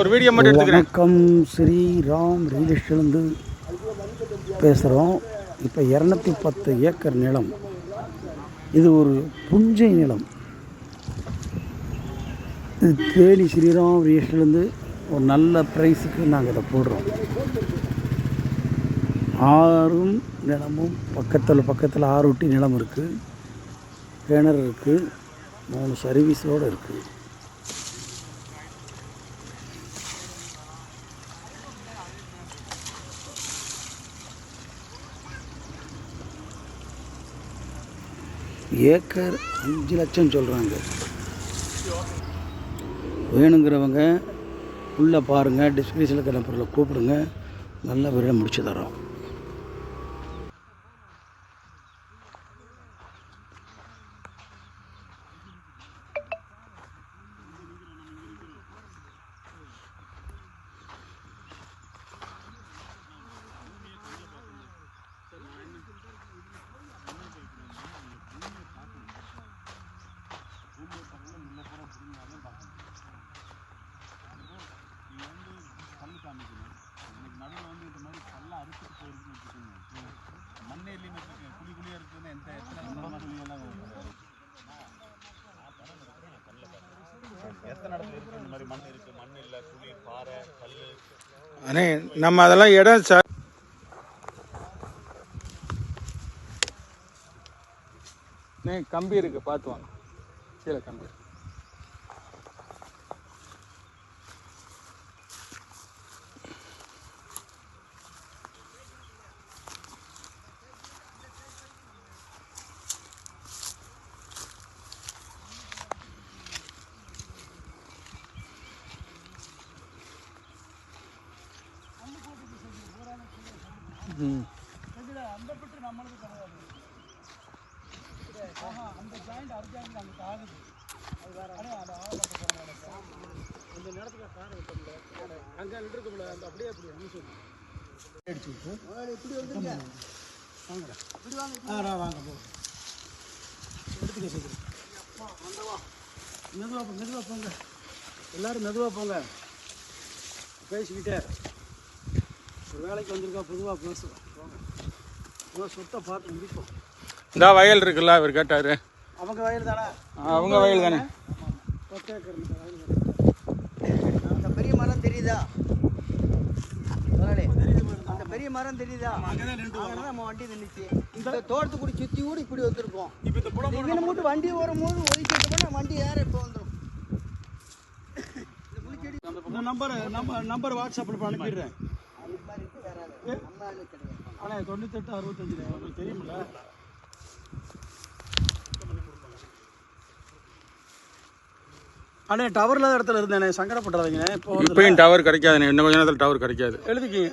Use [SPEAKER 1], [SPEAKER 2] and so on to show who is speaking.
[SPEAKER 1] ஒரு வீடியோ மட்டும் எடுத்துக்கிறேன்.
[SPEAKER 2] வணக்கம், ஸ்ரீராம் ரியல் எஸ்டேட்லேருந்து பேசுகிறோம். இப்போ 210 ஏக்கர் நிலம். இது ஒரு புஞ்சை நிலம். இது தேனி ஸ்ரீராம் ரியல் எஸ்டேட்லேருந்து ஒரு நல்ல ப்ரைஸுக்கு நாங்கள் இதை போடுறோம். ஆறும் நிலமும் பக்கத்தில் 6 ஒட்டி நிலம் இருக்குது, கிணறு இருக்குது, 3 சர்வீஸோடு இருக்குது. ஏக்கர் 5 லட்சம் சொல்கிறாங்க. வேணுங்கிறவங்க உள்ளே பாருங்கள், டிஸ்கிரிப்ஷனில் இருக்கிற பொருளை கூப்பிடுங்க, நல்ல விரைவில் முடிச்சு தரோம்.
[SPEAKER 1] அண்ணே நம்ம அதெல்லாம் இடம் சார். கம்பி இருக்கு, பார்த்து வாங்க. கீழே கம்பி.
[SPEAKER 2] மெதுவாக போங்க, எல்லாரும் மெதுவாக போங்க. பேசிக்கிட்டே ஒரு வேலைக்கு வந்திருக்கா, பொதுவாக பேசுவோம். போங்க, சொத்தை பார்த்து முடிப்போம்.
[SPEAKER 1] இந்த வயல் இருக்குல்ல, அவர் கேட்டார்.
[SPEAKER 2] அவங்க வயல் தானே?
[SPEAKER 1] அவங்க வயல் தானே.
[SPEAKER 2] 10 ஏக்கர் அந்த பெரிய மரம் தெரியுதா? அந்த பெரிய மரம் தெரியுதா? நம்ம வண்டி நின்றுச்சு. இந்த தோட்டத்துக்குடி சுற்றி கூட இப்படி வந்துருக்கோம். இங்கே மட்டும் வண்டி வரும்போது ஒதுக்கிட்டு போனால் வண்டி ஏற இப்போ வந்துடும். இந்த நம்பர் வாட்ஸ்அப்பில் அனுப்பிடுறேன். ஆனால் 98 65 உங்களுக்கு தெரியுமில்ல. ஆனால் டவர் இல்லாத இடத்துல இருந்தேனே, சங்கடப்பட்டுறாதீங்க. இப்போயும் டவர் கிடைக்காதுண்ணே, இன்னும் கொஞ்ச நேரத்தில் டவர் கிடைக்காது. எழுதிக்கிங்க.